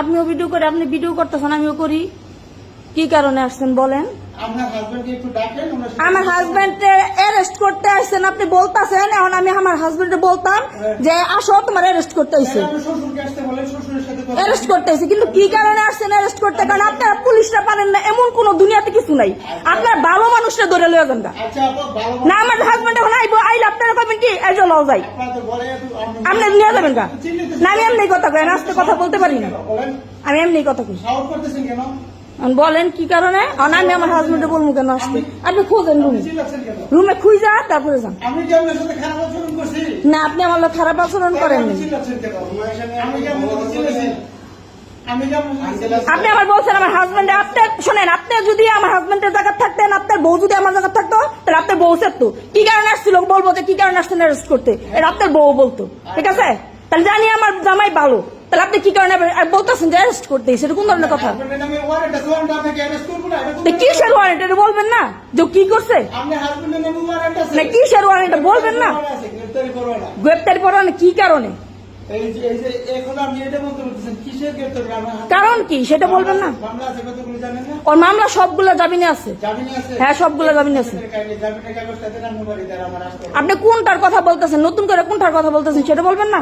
আপনিও ভিডিও করে, আপনি ভিডিও করতেছেন, আমিও করি। কি কারণে আসছেন বলেন? আমার হাজবেন্ডে অ্যারেস্ট করতে আসছেন, আপনি বলতেছেন। এখন আমি আমার হাজবেন্ডে বলতাম যে আসো তোমার অ্যারেস্ট করতে আসছে, অ্যারেস্ট করতে আসছে। কিন্তু কি কারণে আসছেন অ্যারেস্ট করতে? কারণ আপনারা পুলিশরা পারেন না, এমন কোন দুনিয়াতে কিছু নাই। আপনার ভালো মানুষরা ধরে লয়ে যান না। আমার হাজবেন্ড এখন আইবো, আইলে আপনারা করবেন কি এই যে লও যাই, আপনি নিয়ে যাবেন গা না? আমি এমনি কথা কই, আস্তে কথা বলতে পারি না, আমি এমনি কথা কই। বলেন কি কারণে? আমি আমার হাজবেন্ডে বলবো কেন আসতে? আপনি খোঁজেন রুমে খুঁজা তারপরে যান। না, আপনি আমার লোক খারাপ আচরণ করেন। আপনি আমার বলছেন আমার হাজবেন্ড, আপনার শোনেন, আপনি যদি আমার হাজবেন্ডের জায়গা থাকতেন, আপনার বউ যদি আমার জায়গা থাকতো, তাহলে আপনার বউ থাকতো। কি কারণে আসছিল বলবো, যে কি কারণে আসছেন অ্যারেস্ট করতে, এটা আপনার বউ বলতো। ঠিক আছে, তাহলে জানি আমার জামাই ভালো, তাহলে আপনি কি কারণে বলতেছেন যে অ্যারেস্ট করতে? সেটা কোন ধরনের কথা? কিসের ওয়ারেন্ট এটা বলবেন না? যে কি করছে না, কিসের ওয়ারেন্ট বলবেন না? গ্রেপ্তারি পরোয়ানা কি কারণে? কারণ কি সেটা বলবেন না? ওর মামলা সবগুলো জামিনে আছে। হ্যাঁ, সবগুলো জামিনে আছে। আপনি কোনটার কথা বলতেছেন, নতুন করে কোনটার কথা বলতেছেন সেটা বলবেন না?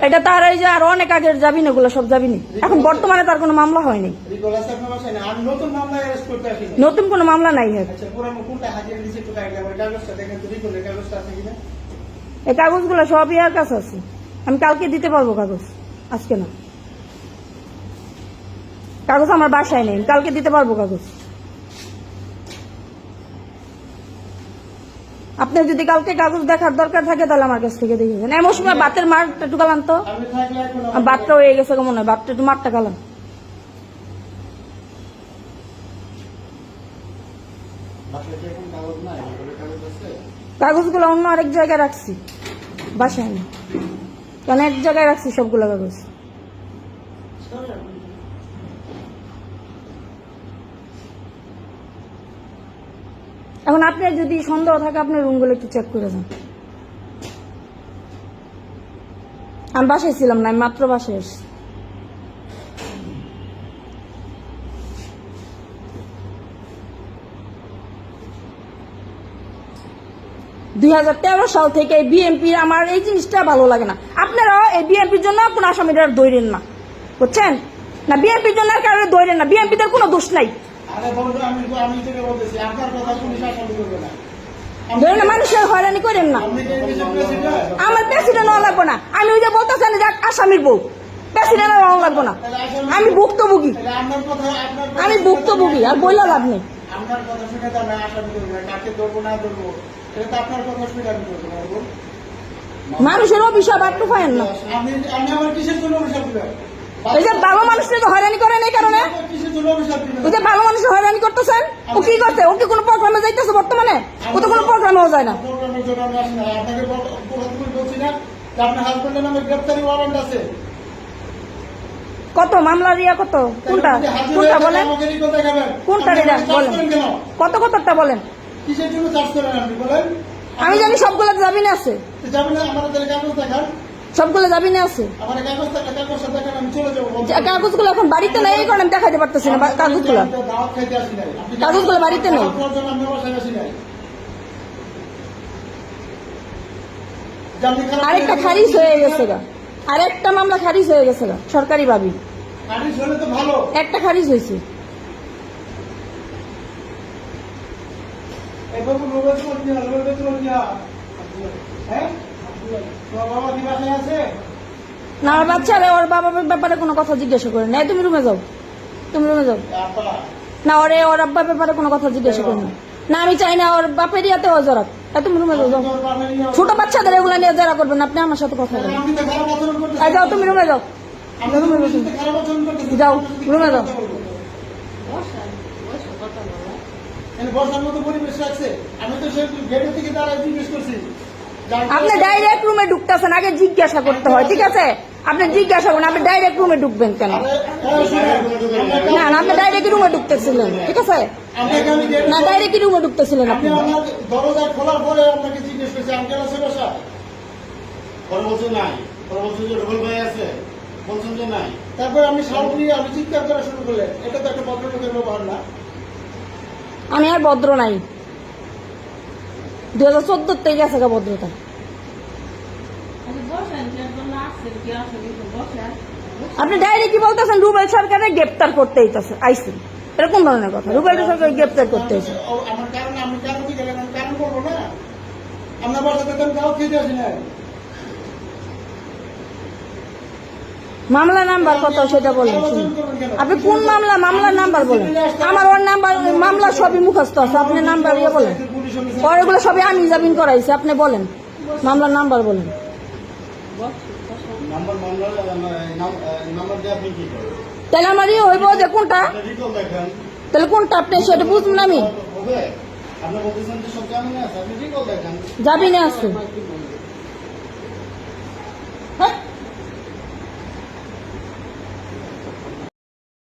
এটা তার এই যে আর অনেক আগের জামিন, এগুলো সব জামিনে। এখন বর্তমানে তার কোনো মামলা হয়নি, নতুন কোনো মামলা নাই। এই কাগজগুলো সব ইয়ার কাছে আছে, আমি কালকে দিতে পারবো কাগজ, আজকে না। কাগজ আমার বাসায় নেই, কালকে দিতে পারবো কাগজ। আপনার যদি কালকে কাগজ দেখার দরকার থাকে তাহলে আমার কাছ থেকে দেখেছেন। এমন সময় বাতের মারটা একটু গালান তো, বাতটা হয়ে গেছে মনে হয়, বাতটা একটু মারটা গালান। কাগজগুলো অন্য আরেক জায়গায় রাখছি, বাসায় না, কারণ এক জায়গায় রাখছি সবগুলো কাগজ। এখন আপনার যদি সন্দেহ থাকে আপনার রুমগুলো একটু চেক করে যান। আমি বাসায় ছিলাম না, আমি মাত্র বাসায় এসেছি। সাল থেকে বিএনপি আমার এই জিনিসটা ভালো লাগে না। আপনারা এই বিএনপির জন্য কোন আসামিরা ধরেন না, বুঝছেন না? বিএনপির জন্য কারণে ধরেন না, বিএনপিদের কোনো দোষ নাই। মানুষের হয়রানি করেন না। আমার প্রেসিডেন্ট হওয়া লাগবো না, আমি ওই যে বলতেছেন যে আসামির বউ, প্রেসিডেন্ট হওয়া লাগবো না। আমি ভুক্তভোগী, আমি ভুক্তভোগী, আর বইলা লাভ নেই। মানুষের অভিশাপ একটু পায়েন না। ওই যে ভালো মানুষের তো হয়রানি করেন, এই কারণে ওই যে ভালো মানুষের হয়রানি করতেছেন। ও কি করছে? ও কি কোনো প্রোগ্রামে যাইতেছে বর্তমানে? ও তো কোনো প্রোগ্রামেও যায় না। কত মামলা রিয়া, কত কোনটা কোনটা বলেন, কোনটা রিয়া বলেন, কত কতটা বলেন? আমি জানি সবগুলো জামিনে আছে, সবগুলো জামিনে আছে। কাগজগুলো এখন বাড়িতে নেই, এই কারণে আমি দেখাতে পারতেছি না। কাগজগুলো কাগজগুলো বাড়িতে নেই। আরেকটা খারিজ হয়ে গেছে গা, আরেকটা মামলা খারিজ হয়ে গেছে গা, সরকারি ভাবি একটা খারিজ হয়েছে। না, আমার বাচ্চারা ওর বাবার ব্যাপারে কোনো কথা জিজ্ঞাসা করে না। তুমি রুমে যাও, তুমি রুমে যাও না। ওর আব্বার ব্যাপারে কোনো কথা জিজ্ঞাসা করে না। আমি চাই না ওর বাপের ইয়াতে ও জড়াক। তুমি রুমে যাও, যাও। ছোট বাচ্চাদের এগুলো নিয়ে জড়া করবেন আপনি, আমার সাথে কথা বলেন। যাও, তুমি রুমে যাও, যাও রুমে যাও। আপনি ডাইরেক্ট রুমে ঢুকতেছেন, আগে জিজ্ঞাসা করতে হয়। ঠিক আছে, আপনি জিজ্ঞাসা করেন, আপনি ডাইরেক্ট রুমে ঢুকবেন কেন? না না, আপনি ডাইরেক্ট রুমে ঢুকতেছিলেন। ঠিক আছে, না ডাইরেক্ট রুমে ঢুকতেছিলেন আপনি। বলছেন যে রুবেল ভাই আছে, বলছেন যে নাই। তারপর আপনি সাউন্ড নিয়ে আপনি চিৎকার করা শুরু করলেন, এটা তো একটা ভদ্রলোকের ব্যবহার না। আমি আর ভদ্র নাই, 2014 থেকে গেছে গা ভদ্রতা। আপনি ডাইরেক্ট কি বলতেছেন রুবেল সরকারের গ্রেপ্তার করতে আইসি, এটা কোন ধরনের কথা? রুবেল সরকারের গ্রেপ্তার করতে আইসি? আমার কারণে আমি কারণ কি গেলেন, আমি কারণ করবো না। আপনার বাসাতে তো আমি কাউ খেতে আসি না। মামলা নাম্বার কত সেটা বলেন। আপনি কোন মামলা, মামলার নাম্বার বলেন। আমার ওর নাম্বার, মামলা সবই মুখস্থ আছে, আপনি নাম্বার ইয়ে বলেন। পরেগুলো সবই আমি জামিন করাইছি, আপনি বলেন মামলার নাম্বার বলেন। নাম্বার দিয়ে আপনি কি করেন? তাহলে আমার ইয়ে হইব যে কোনটা, রিকল দেখেন তাহলে কোনটা আপনি সেটা বুঝবেন। আমি হবে। আপনি বলতেছেন যে সব জামিনে আছে, আপনি রিকল দেখেন। জামিনে আছে।